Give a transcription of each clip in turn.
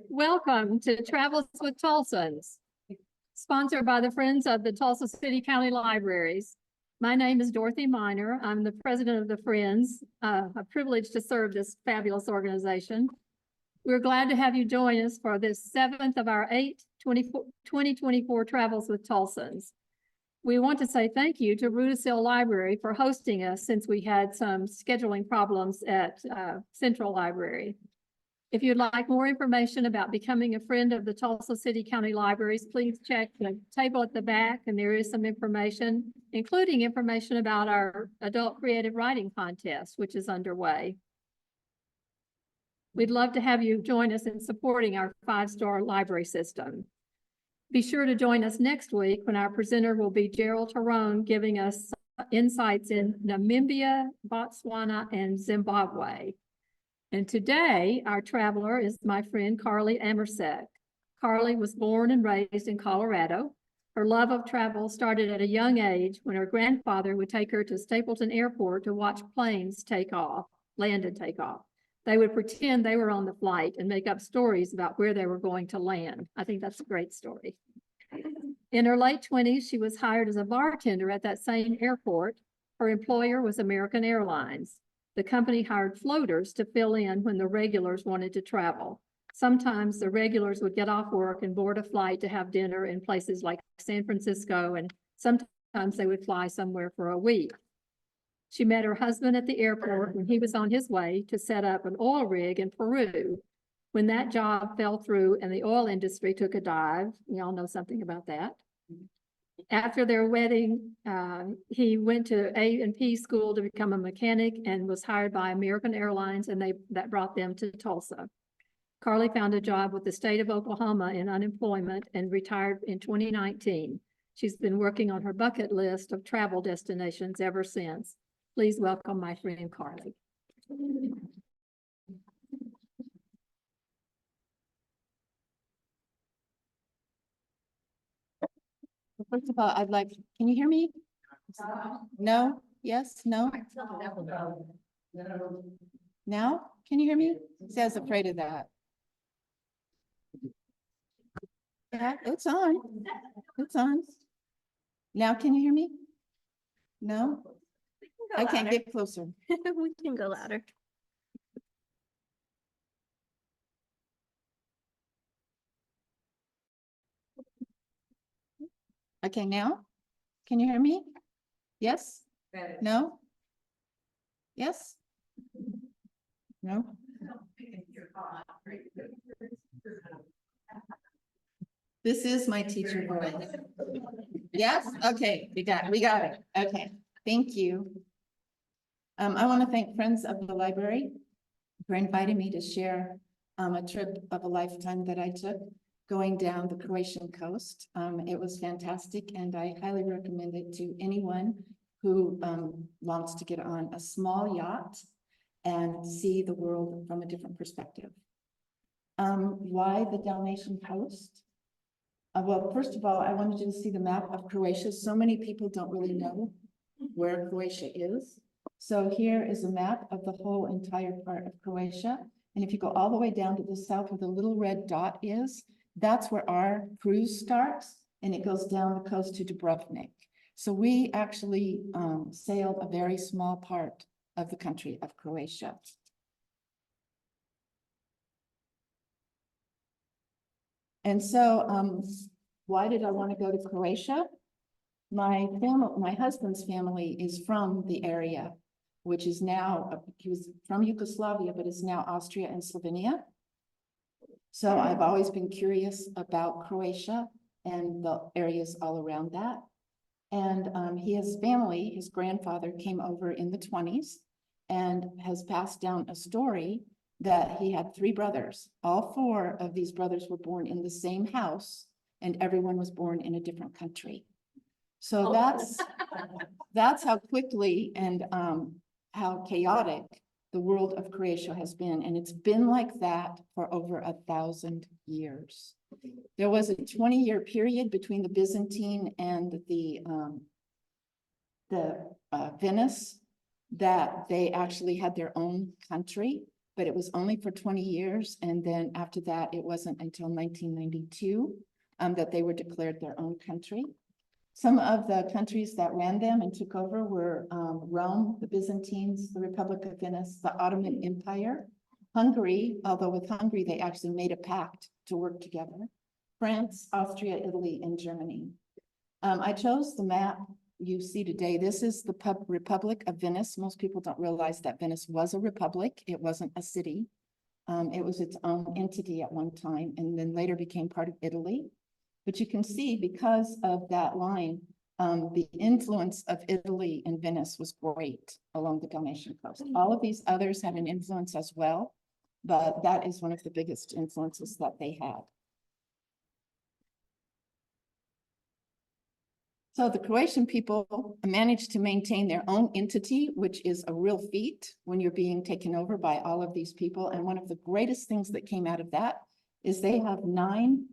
Welcome to Travels with Tulsans, sponsored by the Friends of the Tulsa City County Libraries. My name is Dorothy Miner. I'm the president of the Friends, a privilege to serve this fabulous organization. We're glad to have you join us for this 7th of our 2024 Travels with Tulsans. We want to say thank you to Rudisill Library for hosting us since we had some scheduling problems at Central Library. If you'd like more information about becoming a friend of the Tulsa City County Libraries, please check the table at the back, and there is some information, including information about our adult creative writing contest, which is underway. We'd love to have you join us in supporting our 5-star library system. Be sure to join us next week when our presenter will be Gerald Tyrone, giving us insights in Namibia, Botswana, and Zimbabwe. And today, our traveler is my friend, Carli Amersek. Carli was born and raised in Colorado. Her love of travel started at a young age when her grandfather would take her to Stapleton Airport to watch planes land and take off. They would pretend they were on the flight and make up stories about where they were going to land. I think that's a great story. In her late 20s, she was hired as a bartender at that same airport. Her employer was American Airlines. The company hired floaters to fill in when the regulars wanted to travel. Sometimes the regulars would get off work and board a flight to have dinner in places like San Francisco, and sometimes they would fly somewhere for a week. She met her husband at the airport when he was on his way to set up an oil rig in Peru. When that job fell through and the oil industry took a dive, we all know something about that. After their wedding, he went to A&P school to become a mechanic and was hired by American Airlines, and that brought them to Tulsa. Carli found a job with the state of Oklahoma in unemployment and retired in 2019. She's been working on her bucket list of travel destinations ever since. Please welcome my friend Carli. First of all, can you hear me? No? Yes? No? Now? Can you hear me? See, I was afraid of that. Yeah, it's on. It's on. Now, can you hear me? No? I can't get closer. We can go louder. Okay, now? Can you hear me? Yes? No? Yes? No? This is my teacher voice. Yes? Okay, we got it. Okay, thank you. I want to thank Friends of the Library for inviting me to share a trip of a lifetime that I took going down the Croatian coast. It was fantastic, and I highly recommend it to anyone who wants to get on a small yacht and see the world from a different perspective. Why the Dalmatian coast? Well, first of all, I wanted you to see the map of Croatia. So many people don't really know where Croatia is. So here is a map of the whole entire part of Croatia. And if you go all the way down to the south where the little red dot is, that's where our cruise starts, and it goes down the coast to Dubrovnik. So we actually sailed a very small part of the country of Croatia. And so why did I want to go to Croatia? My husband's family is from the area, which is now, he was from Yugoslavia, but is now Austria and Slovenia. So I've always been curious about Croatia and the areas all around that. And his family, his grandfather came over in the 1920s and has passed down a story that he had 3 brothers. All 4 of these brothers were born in the same house, and everyone was born in a different country. So that's how quickly and how chaotic the world of Croatia has been. And it's been like that for over 1,000 years. There was a 20-year period between the Byzantine and the Venice that they actually had their own country. but it was only for 20 years. And then after that, it wasn't until 1992 that they were declared their own country. Some of the countries that ran them and took over were Rome, the Byzantines, the Republic of Venice, the Ottoman Empire, Hungary, although with Hungary, they actually made a pact to work together, France, Austria, Italy, and Germany. I chose the map you see today. This is the Republic of Venice. Most people don't realize that Venice was a republic. It wasn't a city. It was its own entity at one time and then later became part of Italy. But you can see because of that line, the influence of Italy and Venice was great along the Dalmatian coast. All of these others had an influence as well, but that is one of the biggest influences that they had. So the Croatian people managed to maintain their own entity, which is a real feat when you're being taken over by all of these people. And one of the greatest things that came out of that is they have 9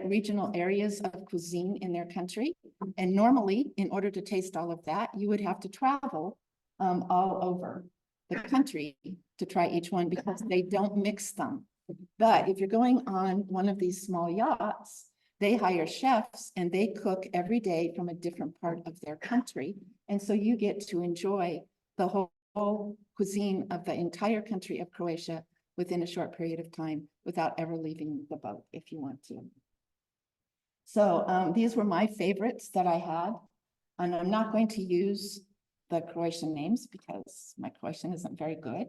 regional areas of cuisine in their country. And normally, in order to taste all of that, you would have to travel all over the country to try each one because they don't mix them. But if you're going on one of these small yachts, they hire chefs and they cook every day from a different part of their country. And so you get to enjoy the whole cuisine of the entire country of Croatia within a short period of time without ever leaving the boat if you want to. So these were my favorites that I had. And I'm not going to use the Croatian names because my Croatian isn't very good.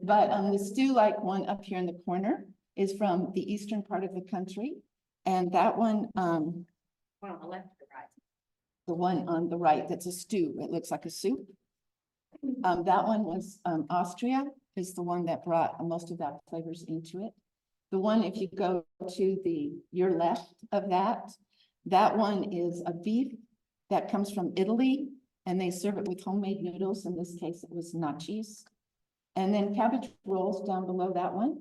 But the stew-like one up here in the corner is from the eastern part of the country. And that one, One on the left or right? the one on the right, that's a stew. It looks like a soup. That one was Austria is the one that brought most of that flavors into it. The one, if you go to your left of that one is a beef that comes from Italy and they serve it with homemade noodles. In this case, it was nachos. And then cabbage rolls down below that one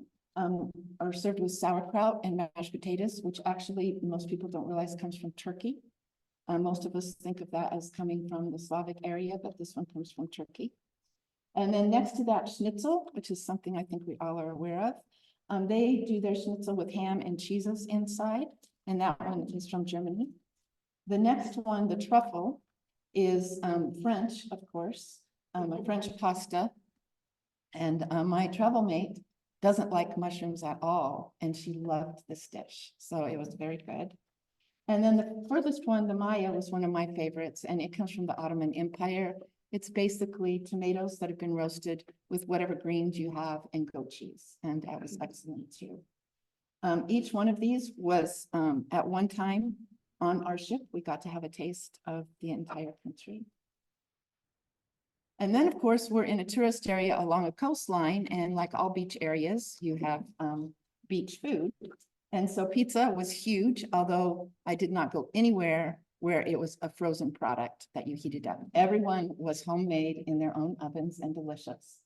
are served with sauerkraut and mashed potatoes, which actually most people don't realize comes from Turkey. Most of us think of that as coming from the Slavic area, but this one comes from Turkey. And then next to that, schnitzel, which is something I think we all are aware of. They do their schnitzel with ham and cheeses inside, and that one is from Germany. The next one, the truffle, is French, of course, a French pasta. And my travel mate doesn't like mushrooms at all, and she loved this dish, so it was very good. And then the furthest one, the Maya, was one of my favorites, and it comes from the Ottoman Empire. It's basically tomatoes that have been roasted with whatever greens you have and goat cheese, and that was excellent too. Each one of these was at one time on our ship. We got to have a taste of the entire country. And then, of course, we're in a tourist area along a coastline, and like all beach areas, you have beach food. And so pizza was huge, although I did not go anywhere where it was a frozen product that you heated up. Everyone was homemade in their own ovens and delicious.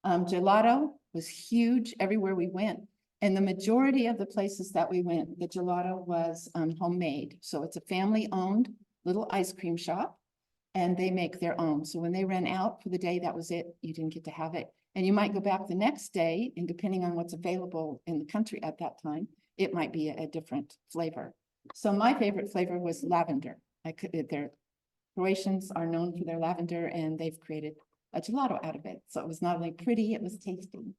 Gelato was huge everywhere we went. And the majority of the places that we went, the gelato was homemade. So it's a family-owned little ice cream shop. And they make their own. So when they ran out for the day, that was it. You didn't get to have it. And you might go back the next day, and depending on what's available in the country at that time, it might be a different flavor. So my favorite flavor was lavender. Their Croatians are known for their lavender, and they've created a gelato out of it. So it was not only pretty, it was tasty.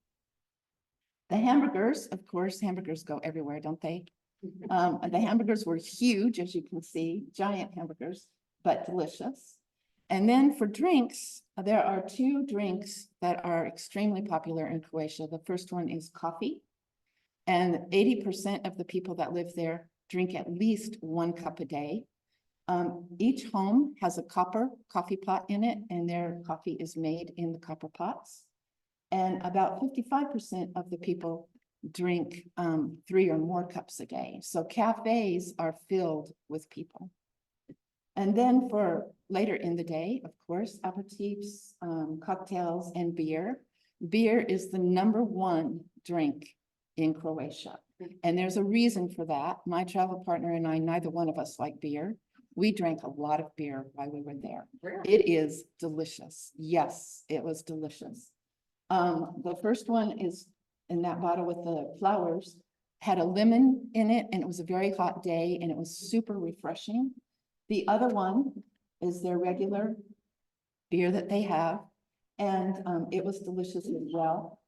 The hamburgers, of course, hamburgers go everywhere, don't they? The hamburgers were huge, as you can see, giant hamburgers, but delicious. And then for drinks, there are 2 drinks that are extremely popular in Croatia. The first one is coffee. And 80% of the people that live there drink at least 1 cup a day. Each home has a copper coffee pot in it, and their coffee is made in the copper pots. And about 55% of the people drink 3 or more cups a day. So cafes are filled with people. And then for later in the day, of course, aperitifs, cocktails, and beer. Beer is the #1 drink in Croatia. And there's a reason for that. My travel partner and I, neither one of us like beer. We drank a lot of beer while we were there. Really? It is delicious. Yes, it was delicious. The first one is in that bottle with the flowers, had a lemon in it, and it was a very hot day, and it was super refreshing. The other one is their regular beer that they have, and it was delicious as well.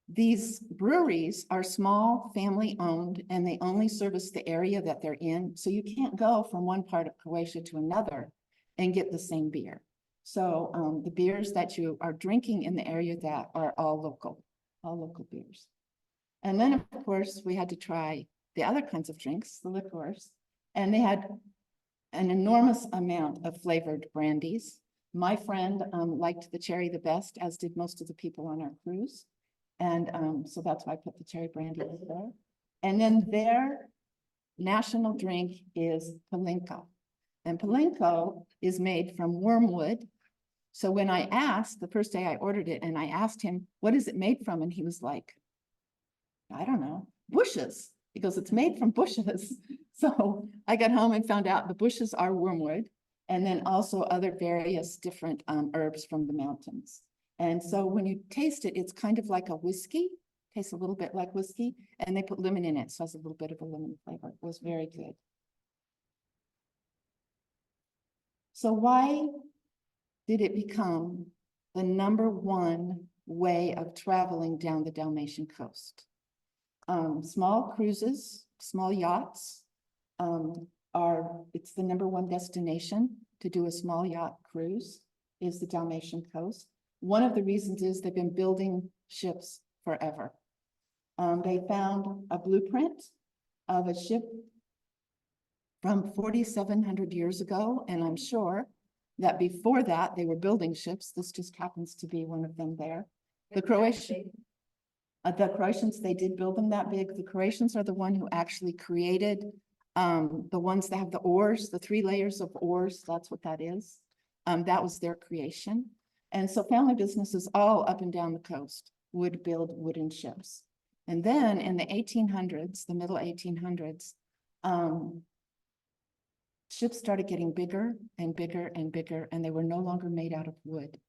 These breweries are small, family-owned, and they only service the area that they're in, so you can't go from one part of Croatia to another and get the same beer. So the beers that you are drinking in the area that are all local beers. And then, of course, we had to try the other kinds of drinks, the liqueurs, and they had an enormous amount of flavored brandies. My friend liked the cherry the best, as did most of the people on our cruise. And so that's why I put the cherry brandy in there. And then their national drink is Palinko. And Palinko is made from wormwood. So when I asked, the first day I ordered it, and I asked him, what is it made from? And he was like, I don't know, bushes. He goes, it's made from bushes. So I got home and found out the bushes are wormwood, and then also other various different herbs from the mountains. And so when you taste it, it's kind of like a whiskey, tastes a little bit like whiskey, and they put lemon in it, so it has a little bit of a lemon flavor. It was very good. So why did it become the #1 way of traveling down the Dalmatian coast? Small cruises, small yachts it's the #1 destination to do a small yacht cruise is the Dalmatian coast. One of the reasons is they've been building ships forever. They found a blueprint of a ship from 4,700 years ago, and I'm sure that before that they were building ships. This just happens to be one of them there. The Croatians, they did build them that big. The Croatians are the one who actually created the ones that have the oars, the 3 layers of oars. That's what that is. That was their creation. And so family businesses all up and down the coast would build wooden ships. And then in the 1800s, the middle 1800s, ships started getting bigger and bigger and bigger, and they were no longer made out of wood.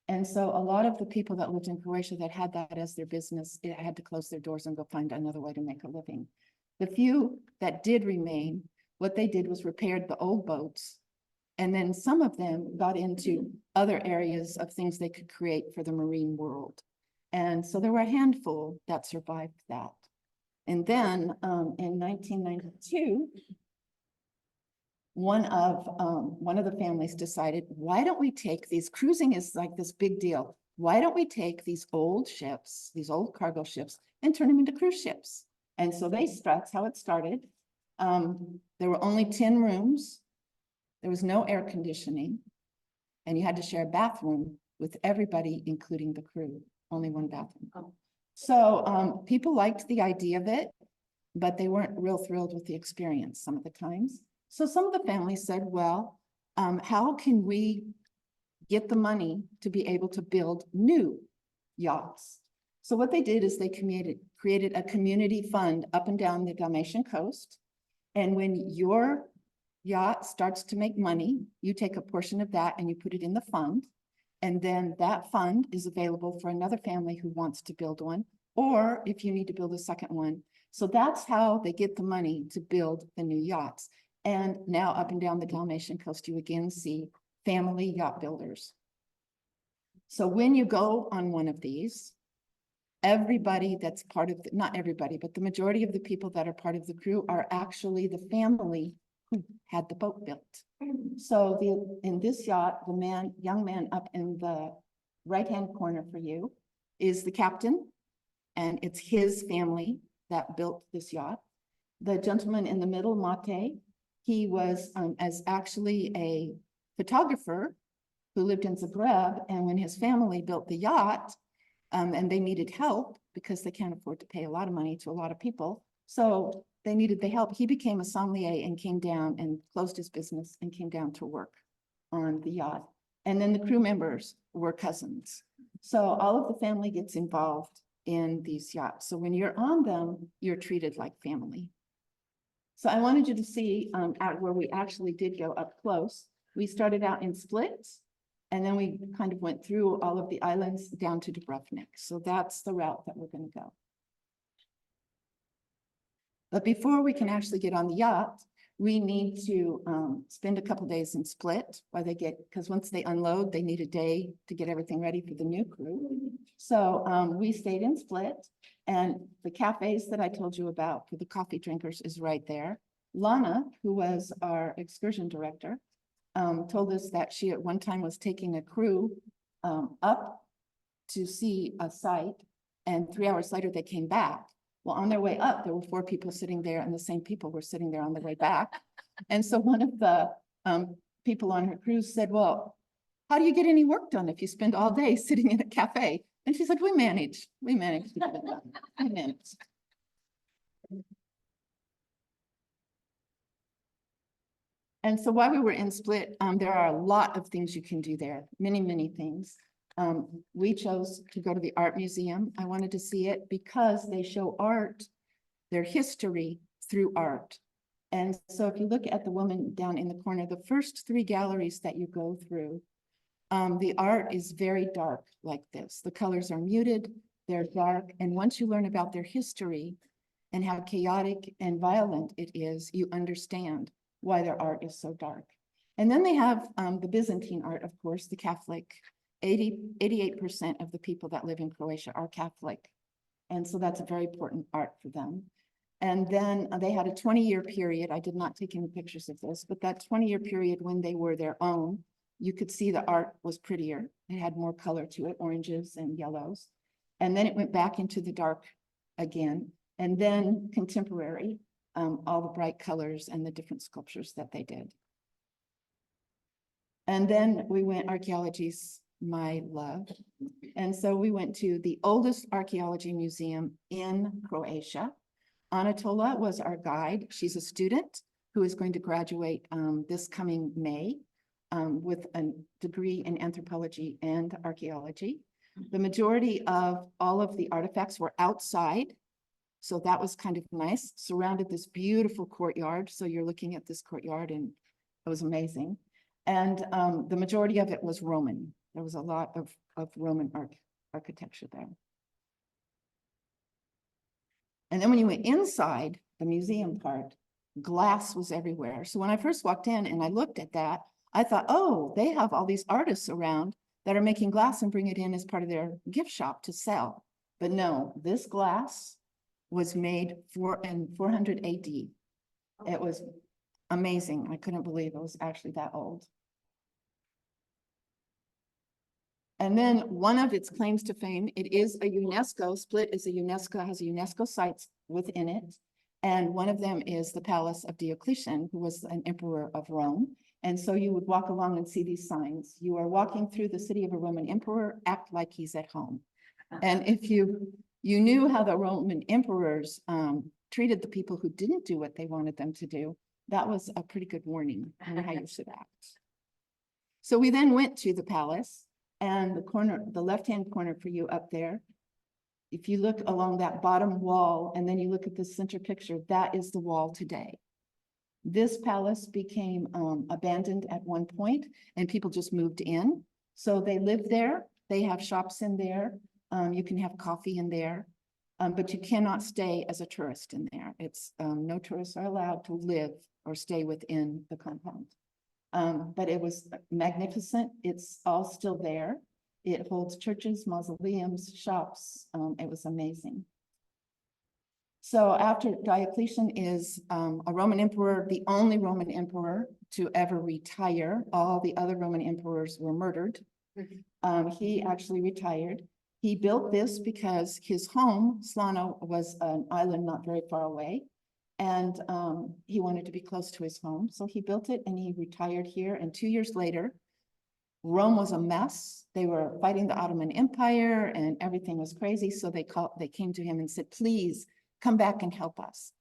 And so a lot of the people that lived in Croatia that had that as their business, it had to close their doors and go find another way to make a living. The few that did remain, what they did was repaired the old boats. And then some of them got into other areas of things they could create for the marine world. And so there were a handful that survived that. And then in 1992, one of the families decided, why don't we take these, cruising is like this big deal. Why don't we take these old ships, these old cargo ships, and turn them into cruise ships? And so that's how it started. There were only 10 rooms. There was no air conditioning, and you had to share a bathroom with everybody, including the crew, only one bathroom. Oh. So people liked the idea of it, but they weren't real thrilled with the experience some of the times. So some of the families said, well, how can we get the money to be able to build new yachts? So what they did is they created a community fund up and down the Dalmatian coast. And when your yacht starts to make money, you take a portion of that and you put it in the fund. And then that fund is available for another family who wants to build one, or if you need to build a second one. So that's how they get the money to build the new yachts. And now up and down the Dalmatian coast, you again see family yacht builders. So when you go on one of these, everybody that's part of, not everybody, but the majority of the people that are part of the crew are actually the family who had the boat built. So in this yacht, the young man up in the right-hand corner for you is the captain, and it's his family that built this yacht. The gentleman in the middle, Mate, he was as actually a photographer who lived in Zagreb, and when his family built the yacht, and they needed help because they can't afford to pay a lot of money to a lot of people, so they needed the help. He became a sommelier and came down and closed his business and came down to work on the yacht. And then the crew members were cousins. So all of the family gets involved in these yachts. So when you're on them, you're treated like family. So I wanted you to see out where we actually did go up close. We started out in Split, And then we kind of went through all of the islands down to Dubrovnik. So that's the route that we're going to go. But before we can actually get on the yacht, we need to spend a couple days in Split while they get, because once they unload, they need a day to get everything ready for the new crew. So we stayed in Split, and the cafes that I told you about for the coffee drinkers is right there. Lana, who was our excursion director, told us that she at one time was taking a crew up to see a site, and 3 hours later they came back. Well, on their way up, there were 4 people sitting there, and the same people were sitting there on the way back. And so one of the people on her cruise said, well, how do you get any work done if you spend all day sitting in a cafe? And she said, we manage to get it done. We manage. And so while we were in Split, there are a lot of things you can do there, many, many things. We chose to go to the art museum. I wanted to see it because they show art, their history through art. And so if you look at the woman down in the corner, the first 3 galleries that you go through, the art is very dark like this. The colors are muted, they're dark. And once you learn about their history and how chaotic and violent it is, you understand why their art is so dark. And then they have the Byzantine art, of course, the Catholic. 88% of the people that live in Croatia are Catholic. And so that's a very important art for them. And then they had a 20-year period. I did not take any pictures of this, but that 20-year period when they were their own, you could see the art was prettier. It had more color to it, oranges and yellows. And then it went back into the dark again. And then contemporary, all the bright colors and the different sculptures that they did. And then we went archaeology's my love. And so we went to the oldest archaeology museum in Croatia. Anatola was our guide. She's a student who is going to graduate this coming May with a degree in anthropology and archaeology. The majority of all of the artifacts were outside. So that was kind of nice, surrounded this beautiful courtyard. So you're looking at this courtyard and it was amazing. And the majority of it was Roman. There was a lot of Roman architecture there. And then when you went inside the museum part, glass was everywhere. So when I first walked in and I looked at that, I thought, oh, they have all these artists around that are making glass and bring it in as part of their gift shop to sell. But no, this glass was made in 400 AD. It was amazing. I couldn't believe it was actually that old. And then one of its claims to fame, it is a UNESCO, Split is a UNESCO, has a UNESCO sites within it. And one of them is the Palace of Diocletian, who was an emperor of Rome. And so you would walk along and see these signs. You are walking through the city of a Roman emperor, act like he's at home. And if you knew how the Roman emperors treated the people who didn't do what they wanted them to do, that was a pretty good warning on how you should act. So we then went to the palace. And the left-hand corner for you up there, if you look along that bottom wall and then you look at the center picture, that is the wall today. This palace became abandoned at one point and people just moved in. So they live there, they have shops in there, you can have coffee in there, but you cannot stay as a tourist in there. It's no tourists are allowed to live or stay within the compound. But it was magnificent. It's all still there. It holds churches, mausoleums, shops. It was amazing. So after Diocletian is a Roman emperor, the only Roman emperor to ever retire. All the other Roman emperors were murdered. He actually retired. He built this because his home, Slano, was an island not very far away. And he wanted to be close to his home. So he built it and he retired here. And 2 years later, Rome was a mess. They were fighting the Ottoman Empire and everything was crazy. So they came to him and said, please come back and help us.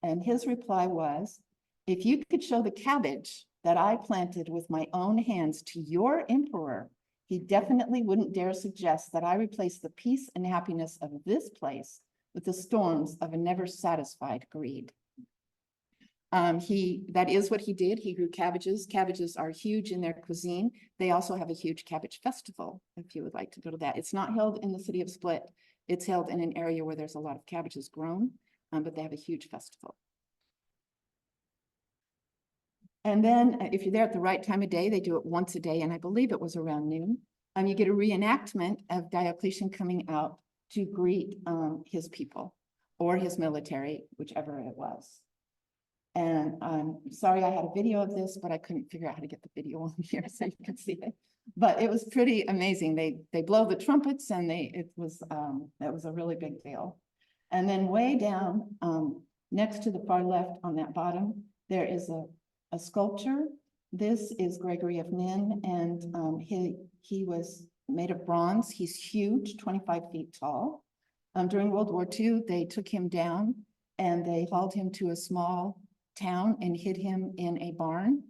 And his reply was, if you could show the cabbage that I planted with my own hands to your emperor, he definitely wouldn't dare suggest that I replace the peace and happiness of this place with the storms of a never satisfied greed. That is what he did. He grew cabbages. Cabbages are huge in their cuisine. They also have a huge cabbage festival, if you would like to go to that. It's not held in the city of Split. It's held in an area where there's a lot of cabbages grown, but they have a huge festival. And then if you're there at the right time of day, they do it once a day, and I believe it was around noon. You get a reenactment of Diocletian coming out to greet his people or his military, whichever it was. And I'm sorry I had a video of this, but I couldn't figure out how to get the video on here so you can see it. But it was pretty amazing. They blow the trumpets, and that was a really big deal. And then way down next to the far left on that bottom, there is a sculpture. This is Gregory of Nin, and he was made of bronze. He's huge, 25 feet tall. During World War II, they took him down and they hauled him to a small town and hid him in a barn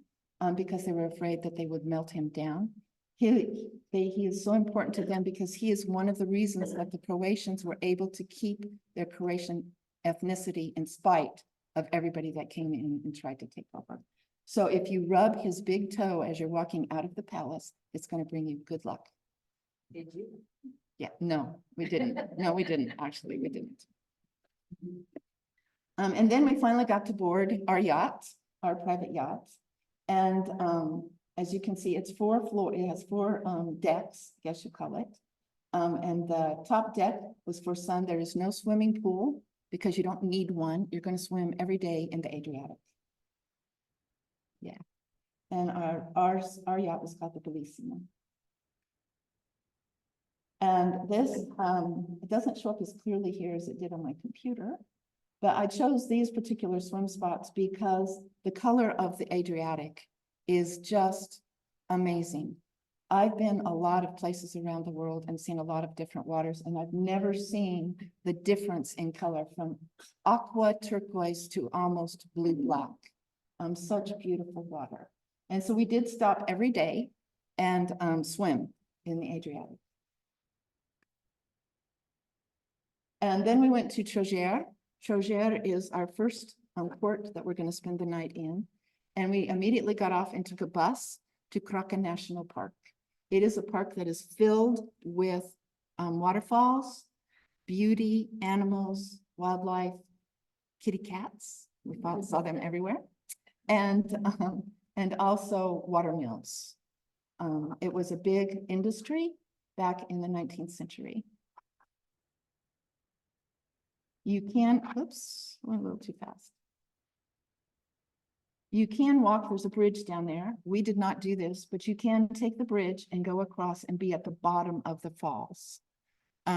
because they were afraid that they would melt him down. He is so important to them because he is one of the reasons that the Croatians were able to keep their Croatian ethnicity in spite of everybody that came in and tried to take over. So if you rub his big toe as you're walking out of the palace, it's going to bring you good luck. Did you? Yeah, no, we didn't. No, we didn't. Actually, we didn't. And then we finally got to board our yacht, our private yacht. And as you can see, it's 4 floors. It has 4 decks, I guess you call it. And the top deck was for sun. There is no swimming pool because you don't need one. You're going to swim every day in the Adriatic. Yeah. And our yacht was called the Bellissimo. And this, it doesn't show up as clearly here as it did on my computer, but I chose these particular swim spots because the color of the Adriatic is just amazing. I've been a lot of places around the world and seen a lot of different waters, and I've never seen the difference in color from aqua turquoise to almost blue black. Such beautiful water. And so we did stop every day and swim in the Adriatic. And then we went to Trogir. Trogir is our first port that we're going to spend the night in. And we immediately got off and took a bus to Croatia National Park. It is a park that is filled with waterfalls, beauty, animals, wildlife, kitty cats. We saw them everywhere. And also water mills. It was a big industry back in the 19th century. You can, oops, went a little too fast. You can walk, there's a bridge down there. We did not do this, but you can take the bridge and go across and be at the bottom of the falls.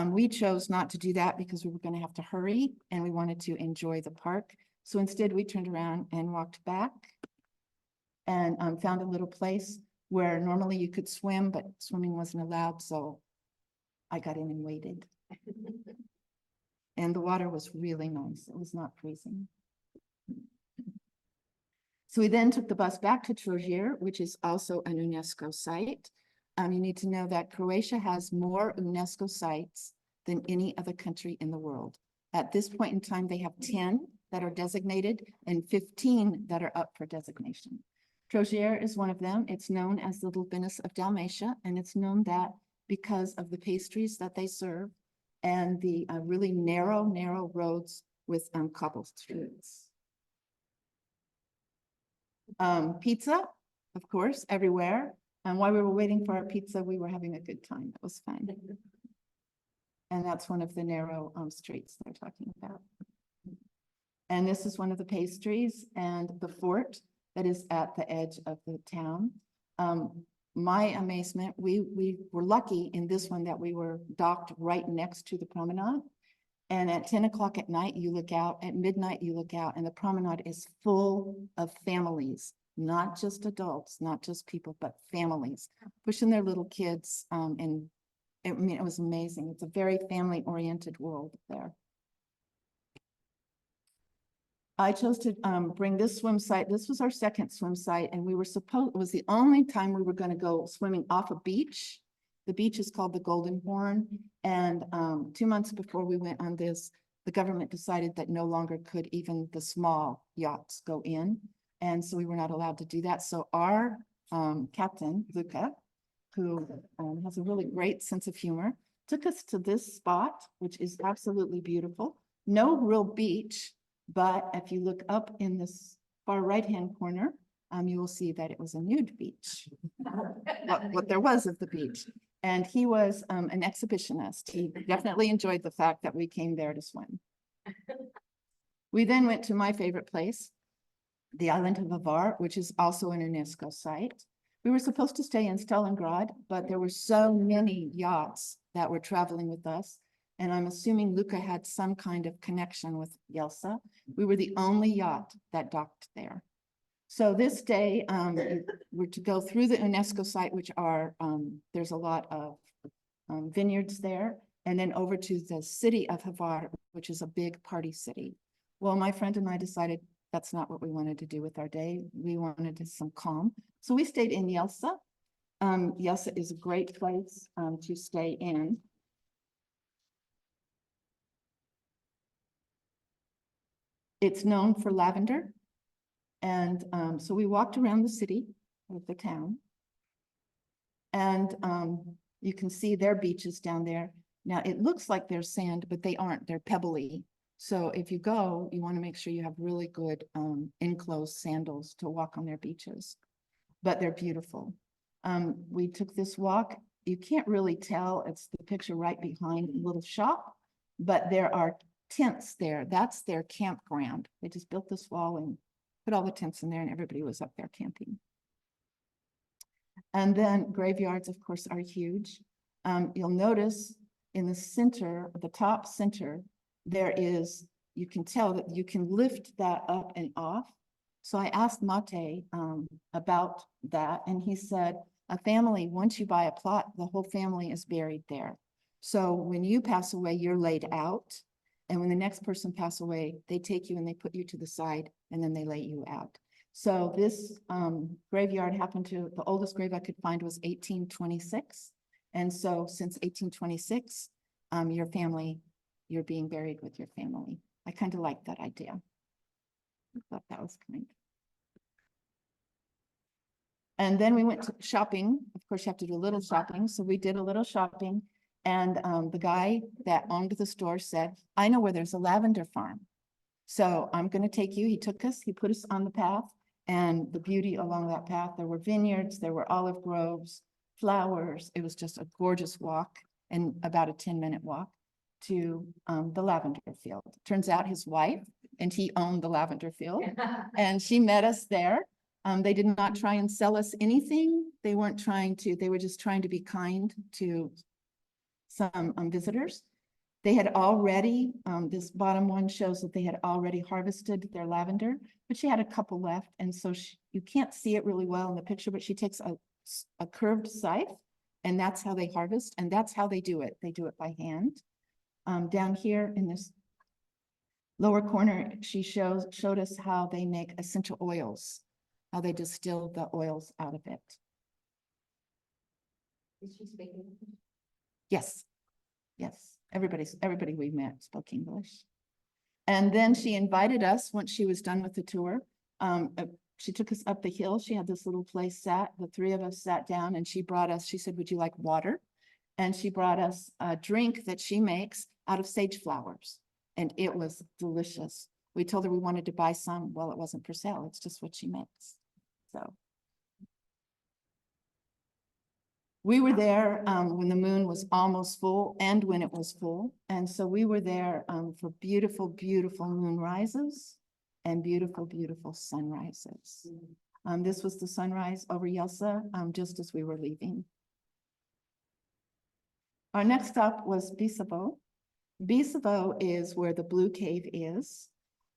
We chose not to do that because we were going to have to hurry and we wanted to enjoy the park. So instead we turned around and walked back and found a little place where normally you could swim, but swimming wasn't allowed. So I got in and waited. And the water was really nice. It was not freezing. So we then took the bus back to Trogir, which is also an UNESCO site. You need to know that Croatia has more UNESCO sites than any other country in the world. At this point in time, they have 10 that are designated and 15 that are up for designation. Trogir is one of them. It's known as the Little Venice of Dalmatia, and it's known that because of the pastries that they serve and the really narrow roads with cobbled streets. Pizza, of course, everywhere. And while we were waiting for our pizza, we were having a good time. It was fun. And that's one of the narrow streets they're talking about. And this is one of the pastries and the fort that is at the edge of the town. My amazement, we were lucky in this one that we were docked right next to the promenade. And at 10 o'clock at night, you look out, at midnight, you look out, and the promenade is full of families, not just adults, not just people, but families pushing their little kids. And I mean, it was amazing. It's a very family-oriented world there. I chose to bring this swim site. This was our second swim site, and we were it was the only time we were going to go swimming off a beach. The beach is called the Golden Horn, and 2 months before we went on this, the government decided that no longer could even the small yachts go in. And so we were not allowed to do that. So our captain, Luca, who has a really great sense of humor, took us to this spot, which is absolutely beautiful. No real beach, but if you look up in this far right-hand corner, you will see that it was a nude beach, what there was of the beach. And he was an exhibitionist. He definitely enjoyed the fact that we came there to swim. We then went to my favorite place, the island of Hvar, which is also an UNESCO site. We were supposed to stay in Stalingrad, but there were so many yachts that were traveling with us. And I'm assuming Luca had some kind of connection with Jelsa. We were the only yacht that docked there. So this day, we're to go through the UNESCO site, which are, there's a lot of vineyards there, and then over to the city of Hvar, which is a big party city. Well, my friend and I decided that's not what we wanted to do with our day. We wanted some calm. So we stayed in Jelsa. Jelsa is a great place to stay in. It's known for lavender. And so we walked around the city of the town. And you can see their beaches down there. Now it looks like they're sand, but they aren't, they're pebbly. So if you go, you want to make sure you have really good enclosed sandals to walk on their beaches, but they're beautiful. We took this walk. You can't really tell, it's the picture right behind a little shop, but there are tents there. That's their campground. They just built this wall and put all the tents in there and everybody was up there camping. And then graveyards, of course, are huge. You'll notice in the center, the top center, there is, you can tell that you can lift that up and off. So I asked Mate about that, and he said, a family, once you buy a plot, the whole family is buried there. So when you pass away, you're laid out. And when the next person passes away, they take you and they put you to the side and then they lay you out. So this graveyard happened to, the oldest grave I could find was 1826. And so since 1826, your family, you're being buried with your family. I kind of like that idea. I thought that was kind. And then we went to shopping. Of course, you have to do a little shopping. So we did a little shopping. And the guy that owned the store said, I know where there's a lavender farm. So I'm going to take you. He took us, he put us on the path, and the beauty along that path, there were vineyards, there were olive groves, flowers. It was just a gorgeous walk and about a 10-minute walk to the lavender field. Turns out his wife and he owned the lavender field and she met us there. They did not try and sell us anything. They weren't trying to, they were just trying to be kind to some visitors. They had already, this bottom one shows that they had already harvested their lavender, but she had a couple left. And so you can't see it really well in the picture, but she takes a curved scythe and that's how they harvest. And that's how they do it. They do it by hand. Down here in this lower corner, she showed us how they make essential oils, how they distill the oils out of it. Is she speaking? Yes, yes. Everybody we met spoke English. And then she invited us once she was done with the tour. She took us up the hill. She had this little place the three of us sat down and she brought us, she said, would you like water? And she brought us a drink that she makes out of sage flowers. And it was delicious. We told her we wanted to buy some. Well, it wasn't for sale. It's just what she makes. So. We were there when the moon was almost full and when it was full. And so we were there for beautiful, beautiful moon rises and beautiful, beautiful sunrises. This was the sunrise over Jelsa just as we were leaving. Our next stop was Biseovo. Biseovo is where the Blue Cave is.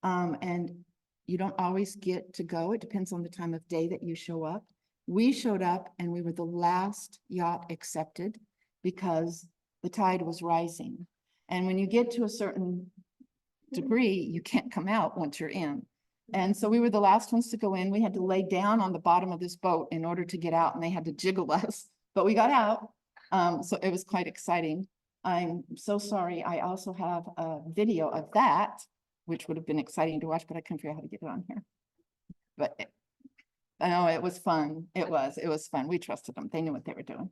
And you don't always get to go. It depends on the time of day that you show up. We showed up and we were the last yacht accepted because the tide was rising. And when you get to a certain degree, you can't come out once you're in. And so we were the last ones to go in. We had to lay down on the bottom of this boat in order to get out and they had to jiggle us, but we got out. So it was quite exciting. I'm so sorry. I also have a video of that, which would have been exciting to watch, but I couldn't figure out how to get it on here. But I know it was fun. It was fun. We trusted them. They knew what they were doing.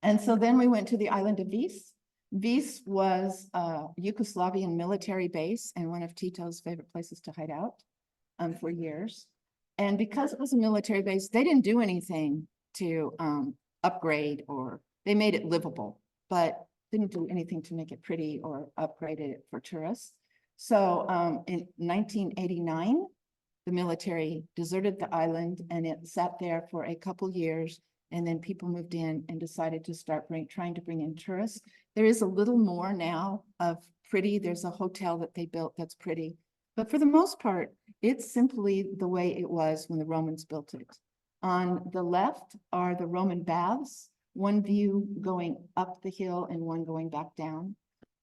And so then we went to the island of Vis. Vis was a Yugoslavian military base and one of Tito's favorite places to hide out for years. And because it was a military base, they didn't do anything to upgrade, or they made it livable, but didn't do anything to make it pretty or upgrade it for tourists. So in 1989, the military deserted the island and it sat there for a couple years. And then people moved in and decided to start trying to bring in tourists. There is a little more now of pretty. There's a hotel that they built that's pretty. But for the most part, it's simply the way it was when the Romans built it. On the left are the Roman baths, one view going up the hill and one going back down.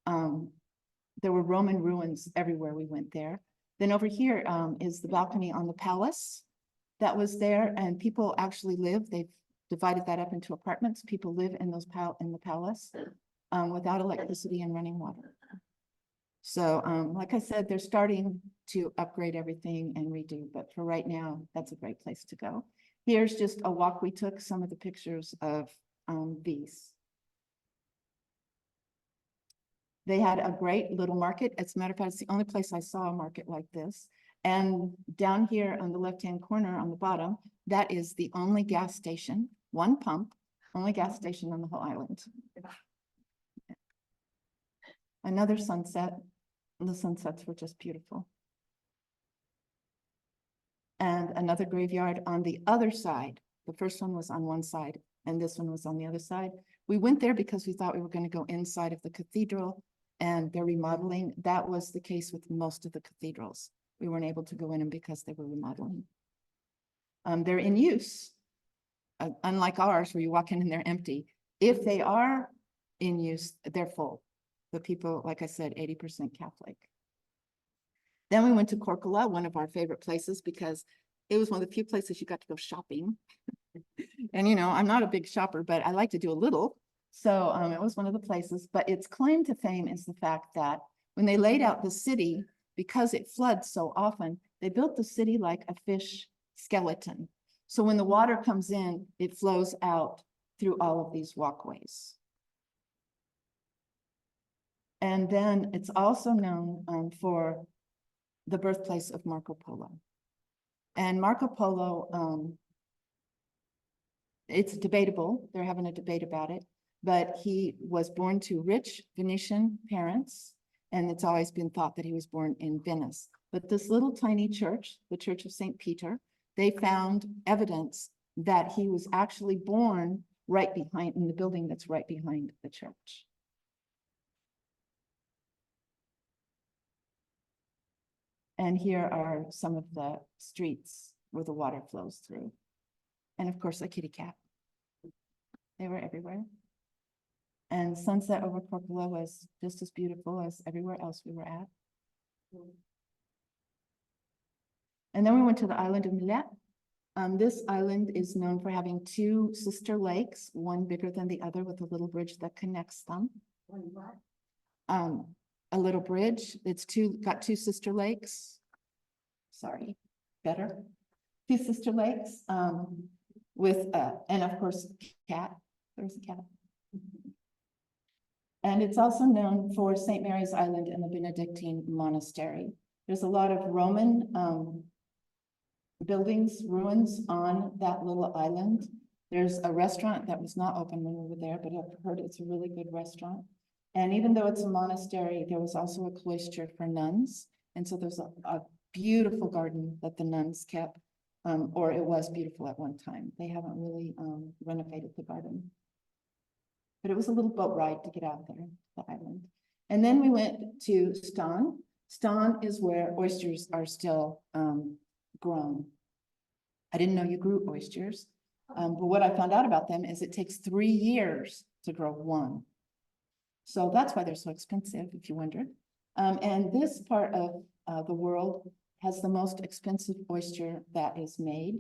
There were Roman ruins everywhere we went there. Then over here is the balcony on the palace that was there, and people actually live. They've divided that up into apartments. People live in those in the palace without electricity and running water. So like I said, they're starting to upgrade everything and redo, but for right now, that's a great place to go. Here's just a walk we took, some of the pictures of Vis. They had a great little market. As a matter of fact, it's the only place I saw a market like this. And down here on the left-hand corner on the bottom, that is the only gas station, one pump, only gas station on the whole island. Another sunset. The sunsets were just beautiful. And another graveyard on the other side. The first one was on one side and this one was on the other side. We went there because we thought we were going to go inside of the cathedral and they're remodeling. That was the case with most of the cathedrals. We weren't able to go in them because they were remodeling. They're in use, unlike ours where you walk in and they're empty. If they are in use, they're full. The people, like I said, 80% Catholic. Then we went to Kocula, one of our favorite places, because it was one of the few places you got to go shopping. And you know, I'm not a big shopper, but I like to do a little. So it was one of the places, but its claim to fame is the fact that when they laid out the city, because it floods so often, they built the city like a fish skeleton. So when the water comes in, it flows out through all of these walkways. And then it's also known for the birthplace of Marco Polo. And Marco Polo, it's debatable. They're having a debate about it, but he was born to rich Venetian parents, and it's always been thought that he was born in Venice. But this little tiny church, the Church of St. Peter, they found evidence that he was actually born right behind, in the building that's right behind the church. And here are some of the streets where the water flows through. And of course, a kitty cat. They were everywhere. And sunset over Kocula was just as beautiful as everywhere else we were at. And then we went to the island of Mljet. This island is known for having two sister lakes, one bigger than the other with a little bridge that connects them. A little bridge. It's got two sister lakes. Sorry, better. Two sister lakes with, and of course, cat. There's a cat. And it's also known for St. Mary's Island and the Benedictine Monastery. There's a lot of Roman buildings, ruins on that little island. There's a restaurant that was not open when we were there, but I've heard it's a really good restaurant. And even though it's a monastery, there was also a cloister for nuns. And so there's a beautiful garden that the nuns kept, or it was beautiful at one time. They haven't really renovated the garden. But it was a little boat ride to get out there, the island. And then we went to Stan. Stan is where oysters are still grown. I didn't know you grew oysters, but what I found out about them is it takes 3 years to grow one. So that's why they're so expensive, if you wondered. And this part of the world has the most expensive oyster that is made.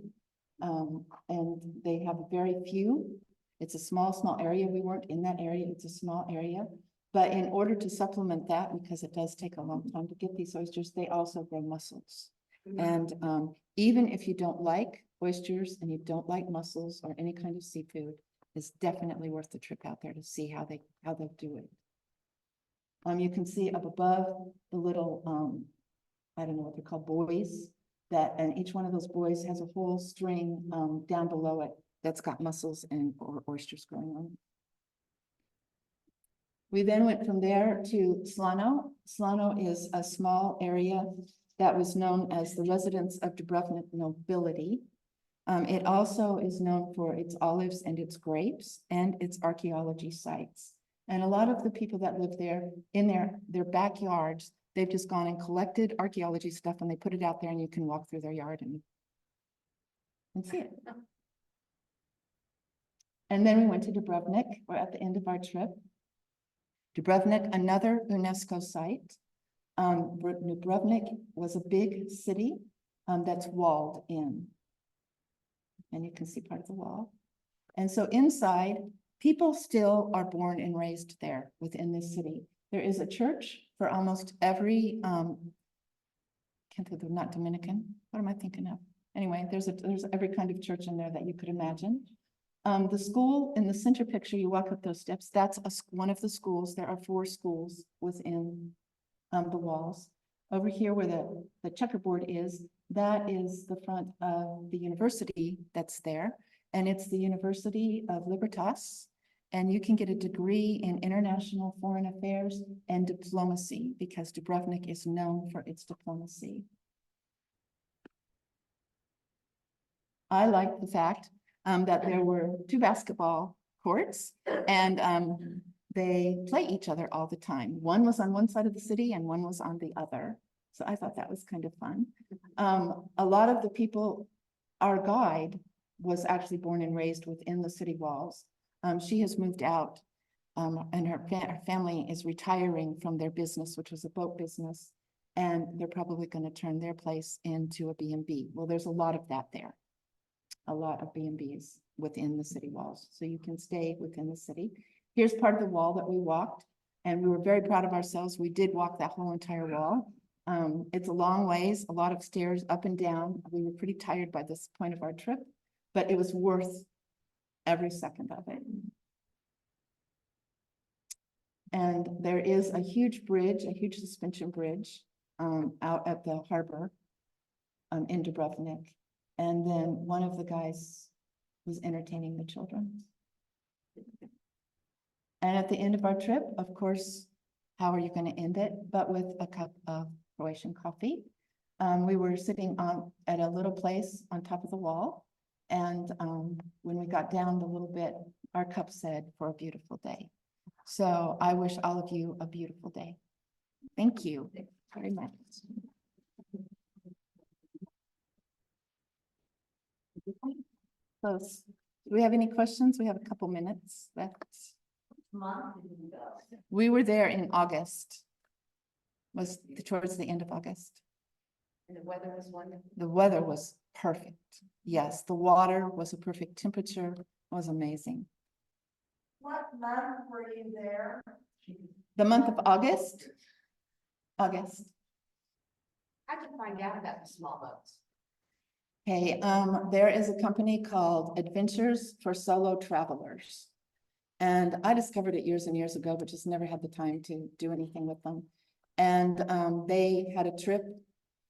And they have very few. It's a small area. We weren't in that area. It's a small area. But in order to supplement that, because it does take a long time to get these oysters, they also grow mussels. And even if you don't like oysters and you don't like mussels or any kind of seafood, it's definitely worth the trip out there to see how they do it. You can see up above the little, I don't know what they're called, buoys, and each one of those buoys has a whole string down below it that's got mussels and or oysters growing on it. We then went from there to Slano. Slano is a small area that was known as the residence of Dubrovnik nobility. It also is known for its olives and its grapes and its archaeology sites. And a lot of the people that live there, in their backyards, they've just gone and collected archaeology stuff and they put it out there and you can walk through their yard and see it. And then we went to Dubrovnik. We're at the end of our trip. Dubrovnik, another UNESCO site. Dubrovnik was a big city that's walled in. And you can see part of the wall. And so inside, people still are born and raised there within this city. There is a church for almost every, can't think of, not Dominican. What am I thinking of? Anyway, there's every kind of church in there that you could imagine. The school in the center picture, you walk up those steps, that's one of the schools. There are 4 schools within the walls. Over here where the checkerboard is, that is the front of the university that's there. And it's the University of Libertas. And you can get a degree in international foreign affairs and diplomacy because Dubrovnik is known for its diplomacy. I like the fact that there were 2 basketball courts and they play each other all the time. One was on one side of the city and one was on the other. So I thought that was kind of fun. A lot of the people, our guide was actually born and raised within the city walls. She has moved out and her family is retiring from their business, which was a boat business. And they're probably going to turn their place into a B&B. Well, there's a lot of that there. A lot of B&Bs within the city walls. So you can stay within the city. Here's part of the wall that we walked and we were very proud of ourselves. We did walk that whole entire wall. It's a long ways, a lot of stairs up and down. We were pretty tired by this point of our trip, but it was worth every second of it. And there is a huge bridge, a huge suspension bridge out at the harbor in Dubrovnik. And then one of the guys was entertaining the children. And at the end of our trip, of course, how are you going to end it? But with a cup of Croatian coffee. We were sitting at a little place on top of the wall. And when we got down a little bit, our cup said, "For a beautiful day." So I wish all of you a beautiful day. Thank you very much. Close. Do we have any questions? We have a couple minutes left. We were there in August. Was towards the end of August. And the weather was wonderful. The weather was perfect. Yes, the water was a perfect temperature. It was amazing. What month were you there? The month of August. August. How'd you find out about the small boats? Okay, there is a company called Adventures for Solo Travelers. And I discovered it years and years ago, but just never had the time to do anything with them. And they had a trip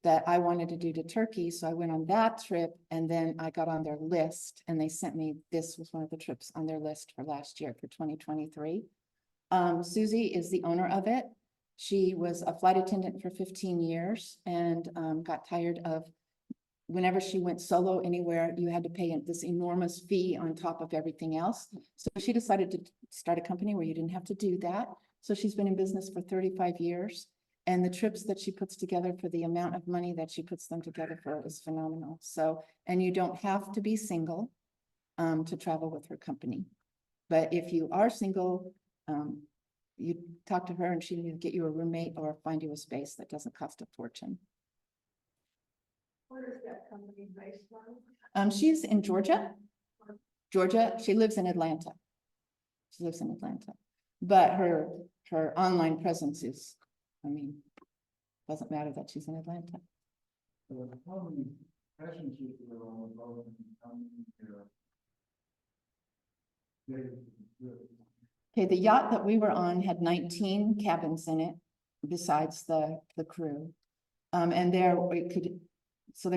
that I wanted to do to Turkey. So I went on that trip and then I got on their list and they sent me, this was one of the trips on their list for last year for 2023. Susie is the owner of it. She was a flight attendant for 15 years and got tired of whenever she went solo anywhere, you had to pay this enormous fee on top of everything else. So she decided to start a company where you didn't have to do that. So she's been in business for 35 years. And the trips that she puts together for the amount of money that she puts them together for is phenomenal. So, and you don't have to be single to travel with her company. But if you are single, you talk to her and she can get you a roommate or find you a space that doesn't cost a fortune. Where is that company based on? She's in Georgia. Georgia, she lives in Atlanta. She lives in Atlanta, but her online presence is, I mean, doesn't matter that she's in Atlanta. How many passengers were on the boat and how many, Okay, the yacht that we were on had 19 cabins in it, besides the crew. And there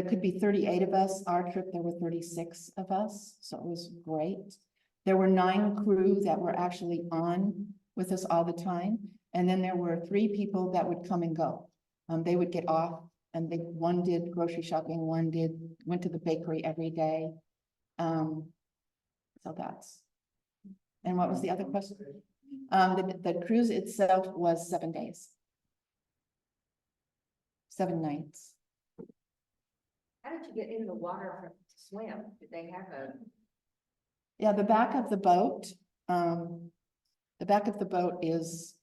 could be 38 of us. Our trip, there were 36 of us, so it was great. There were 9 crew that were actually on with us all the time. And then there were 3 people that would come and go. They would get off and one did grocery shopping, one went to the bakery every day. So that's, and what was the other question? The cruise itself was 7 days. 7 nights. How did you get in the water to swim? Did they have a? Yeah, the back of the boat, is,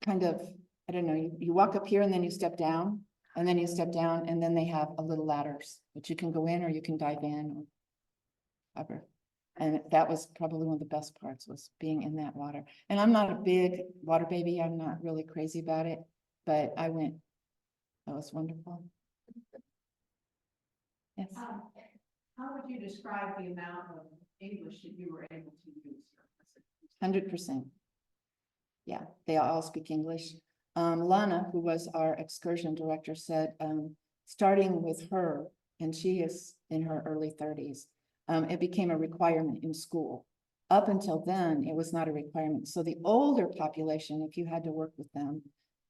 kind of, I don't know, you walk up here and then you step down, and then you step down, and then they have a little ladders that you can go in or you can dive in or whatever. And that was probably one of the best parts, was being in that water. And I'm not a big water baby. I'm not really crazy about it, but I went. That was wonderful. Yes. How would you describe the amount of English that you were able to use? 100%. Yeah, they all speak English. Lana, who was our excursion director, said, starting with her, and she is in her early 30s, it became a requirement in school. Up until then, it was not a requirement. So the older population, if you had to work with them,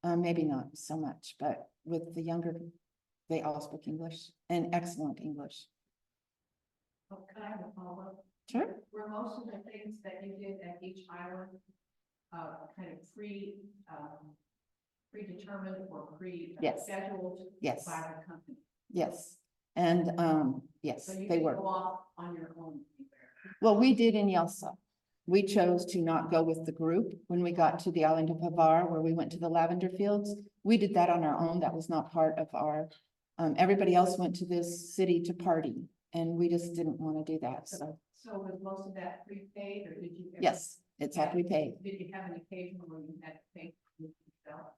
maybe not so much, but with the younger, they all speak English, and excellent English. Well, can I have a follow-up? Sure. Were most of the things that you did at each island kind of predetermined or Yes. scheduled Yes. by the company? Yes. And yes, So you they could were. go off on your own anywhere. Well, we did in Jelsa. We chose to not go with the group. When we got to the island of Hvar, where we went to the lavender fields, we did that on our own. That was not part of our, everybody else went to this city to party, and we just didn't want to do that, so. So was most of that prepaid, or did you? ever- Yes, it's all prepaid. Did you have an occasion where you had to pay for it yourself?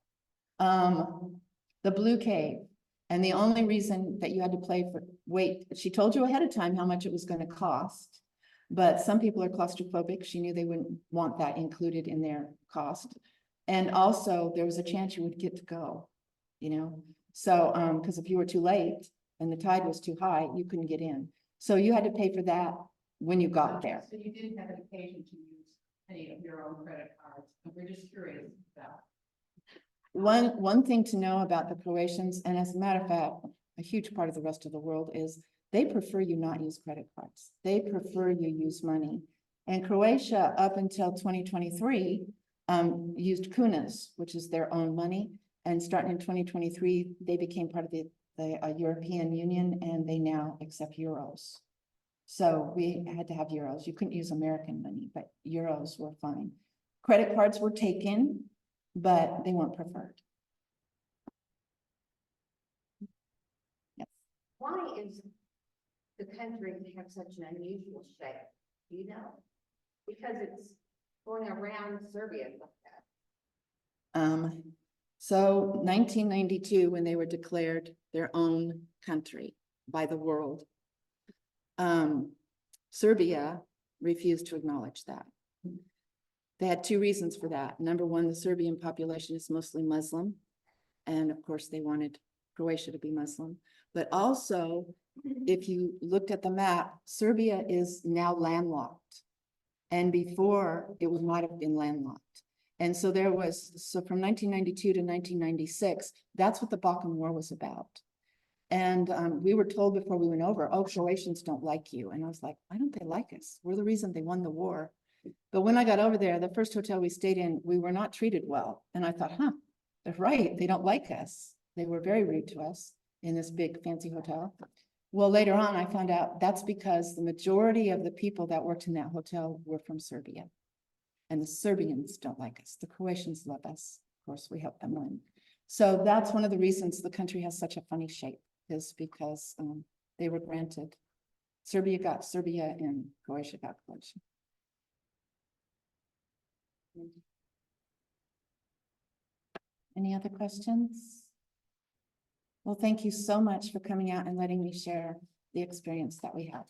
The Blue Cave. And the only reason that you had to wait, she told you ahead of time how much it was going to cost. But some people are claustrophobic. She knew they wouldn't want that included in their cost. And also there was a chance you would get to go, you know? So, because if you were too late and the tide was too high, you couldn't get in. So you had to pay for that when you got there. So you didn't have an occasion to use any of your own credit cards, and we're just curious about. One thing to know about the Croatians, and as a matter of fact, a huge part of the rest of the world, is they prefer you not use credit cards. They prefer you use money. And Croatia, up until 2023, used kunas, which is their own money. And starting in 2023, they became part of the European Union, and they now accept euros. So we had to have euros. You couldn't use American money, but euros were fine. Credit cards were taken, but they weren't preferred. Yes. Why is the country have such an unusual shape? Do you know? Because it's going around Serbia like that. So 1992, when they were declared their own country by the world, Serbia refused to acknowledge that. They had 2 reasons for that. Number one, the Serbian population is mostly Muslim. And of course, they wanted Croatia to be Muslim. But also, if you looked at the map, Serbia is now landlocked. And before, it would not have been landlocked. And so from 1992 to 1996, that's what the Balkan War was about. And we were told before we went over, oh, Croatians don't like you. And I was like, why don't they like us? We're the reason they won the war. But when I got over there, the first hotel we stayed in, we were not treated well. And I thought, they're right. They don't like us. They were very rude to us in this big fancy hotel. Well, later on, I found out that's because the majority of the people that worked in that hotel were from Serbia. And the Serbians don't like us. The Croatians love us. Of course, we help them win. So that's one of the reasons the country has such a funny shape, is because they were granted Serbia got Serbia and Croatia got Croatia. Any other questions? Well, thank you so much for coming out and letting me share the experience that we had.